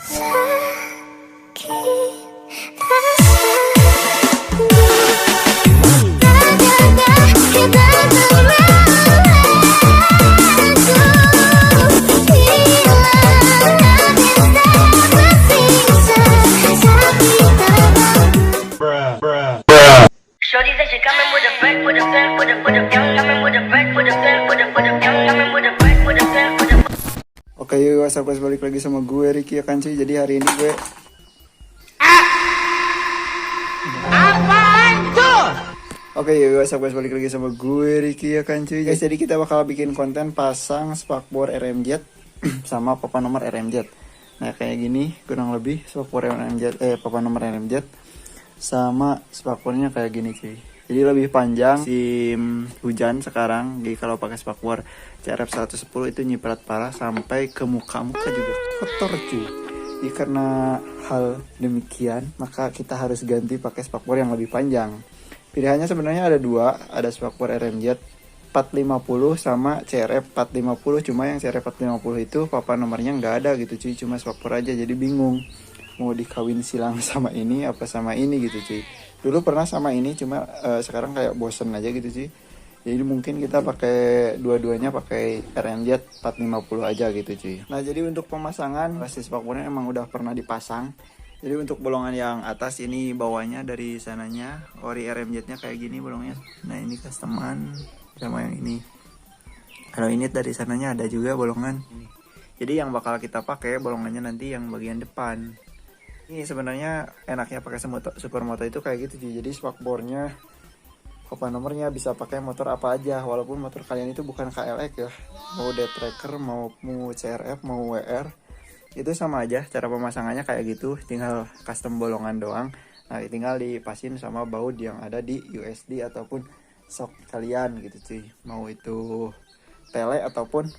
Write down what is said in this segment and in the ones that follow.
Shorty said she coming with a bag, with a bag, with a young coming with a bag, with a bag, with a young coming with a bag, with a bag, with a. Oke, yuk WhatsApp guys, balik lagi sama gue Ricky ya kan cuy. Jadi hari ini gue Apaan tuh? Oke, yuk WhatsApp guys, balik lagi sama gue Ricky ya kan cuy. Guys, jadi kita bakal bikin konten pasang spakbor RMZ sama papan nomor RMZ. Nah, kayak gini kurang lebih spakbor RMZ, papan nomor RMZ sama spakbornya kayak gini cuy. Jadi lebih panjang musim hujan sekarang. Jadi kalau pakai spakbor CRF 110 itu nyiprat parah sampai ke muka-muka juga kotor cuy. Jadi karena hal demikian maka kita harus ganti pakai spakbor yang lebih panjang. Pilihannya sebenarnya ada dua, ada spakbor RMZ 450 sama CRF 450. Cuma yang CRF 450 itu papan nomornya nggak ada gitu cuy, cuma spakbor aja. Jadi bingung mau dikawin silang sama ini apa sama ini gitu cuy. Dulu pernah sama ini, cuma sekarang kayak bosen aja gitu cuy. Jadi mungkin kita pakai dua-duanya, pakai RMZ 450 aja gitu cuy. Nah, jadi untuk pemasangan pasti spakbornya emang udah pernah dipasang. Jadi untuk bolongan yang atas ini bawahnya dari sananya ori RMZ nya kayak gini bolongnya. Nah, ini customan sama yang ini. Kalau ini dari sananya ada juga bolongan. Jadi yang bakal kita pakai bolongannya nanti yang bagian depan. Ini sebenarnya enaknya pakai supermoto itu kayak gitu cuy. Jadi spakbornya, papan nomornya bisa pakai motor apa aja, walaupun motor kalian itu bukan KLX ya. Mau D-Tracker, mau CRF, mau WR, itu sama aja. Cara pemasangannya kayak gitu, tinggal custom bolongan doang. Nah, tinggal dipasin sama baut yang ada di USD ataupun shock kalian gitu cuy. Mau itu tele ataupun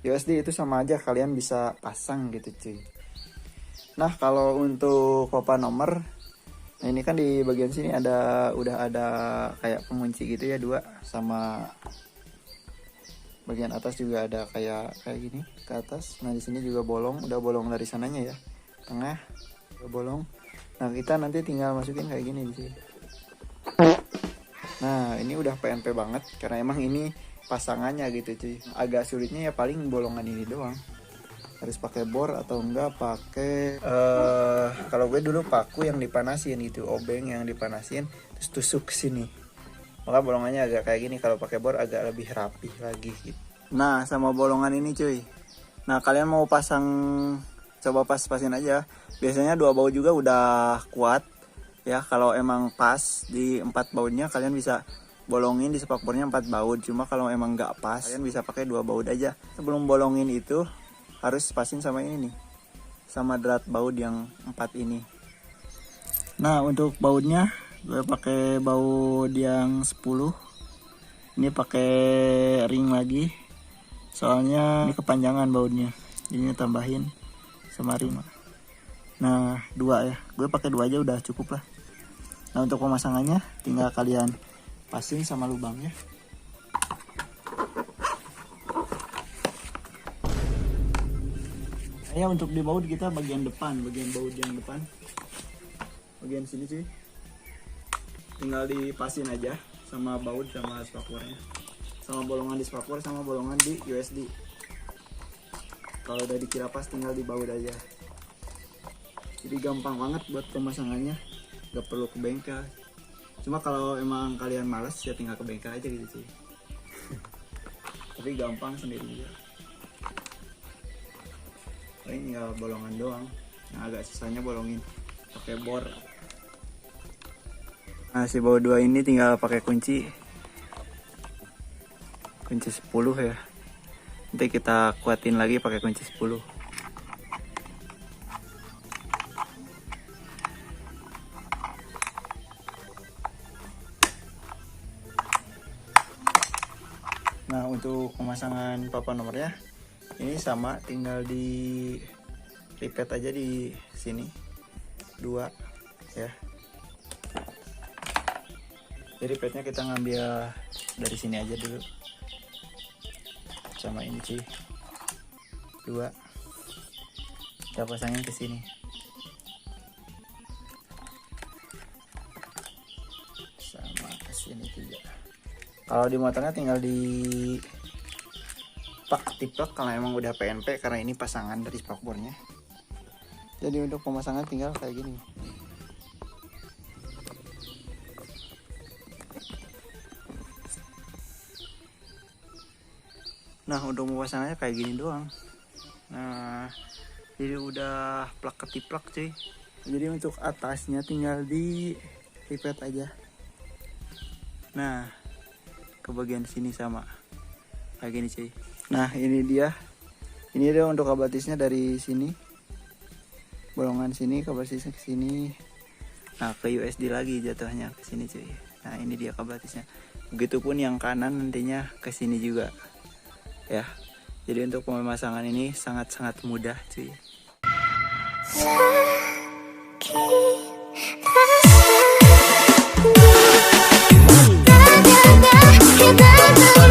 USD itu sama aja, kalian bisa pasang gitu cuy. Nah, kalau untuk papan nomor, nah ini kan di bagian sini udah ada kayak pengunci gitu ya, dua, sama bagian atas juga ada kayak gini ke atas. Nah, di sini juga bolong, udah bolong dari sananya ya, tengah udah bolong. Nah, kita nanti tinggal masukin kayak gini di sini. Nah, ini udah PNP banget karena emang ini pasangannya gitu cuy. Agak sulitnya ya paling bolongan ini doang. Harus pakai bor atau enggak pakai kalau gue dulu paku yang dipanasin gitu, obeng yang dipanasin terus tusuk sini. Maka bolongannya agak kayak gini. Kalau pakai bor agak lebih rapi lagi gitu. Nah, sama bolongan ini cuy. Nah, kalian mau pasang, coba pasin aja. Biasanya 2 baut juga udah kuat ya. Kalau emang pas di 4 bautnya kalian bisa bolongin di spakbornya 4 baut. Cuma kalau emang nggak pas, kalian bisa pakai 2 baut aja. Sebelum bolongin itu harus pasin sama ini nih, sama drat baut yang 4 ini. Nah, untuk bautnya gue pakai baut yang 10. Ini pakai ring lagi, soalnya ini kepanjangan bautnya, jadi tambahin sama ring. Nah, 2 ya, gue pakai 2 aja udah cukup lah. Nah, untuk pemasangannya tinggal kalian pasin sama lubangnya. Ya, untuk di baut kita bagian depan, bagian baut yang depan, bagian sini cuy, tinggal dipasin aja sama baut sama spakbornya, sama bolongan di spakbor sama bolongan di USD. Kalau udah dikira pas tinggal di baut aja. Jadi gampang banget buat pemasangannya, gak perlu ke bengkel. Cuma kalau emang kalian males ya tinggal ke bengkel aja gitu cuy. Tapi gampang sendiri juga. Ini tinggal bolongan doang. Nah, agak susahnya bolongin pakai bor. Nah, si baut 2 ini tinggal pakai kunci 10 ya. Nanti kita kuatin lagi pakai kunci 10. Nah, untuk pemasangan papan nomornya ini sama, tinggal di repeat aja di sini 2 ya. Jadi repeatnya kita ngambil dari sini aja dulu, sama ini cuy, 2. Kita pasangin ke sini. Sama ke sini juga. Kalau di motornya tinggal di tiplek kalau emang udah PNP, karena ini pasangan dari spakbornya. Jadi untuk pemasangan tinggal kayak gini. Nah, untuk pemasangannya kayak gini doang. Nah, jadi udah plak ketiplak cuy. Jadi untuk atasnya tinggal di lipet aja. Nah, ke bagian sini sama kayak gini cuy. Nah, ini dia untuk kabatisnya dari sini, bolongan sini, kabatisnya ke sini. Nah, ke USD lagi jatuhnya ke sini cuy. Nah, ini dia kabatisnya. Begitupun yang kanan nantinya ke sini juga ya. Jadi untuk pemasangan ini sangat-sangat mudah cuy. Kita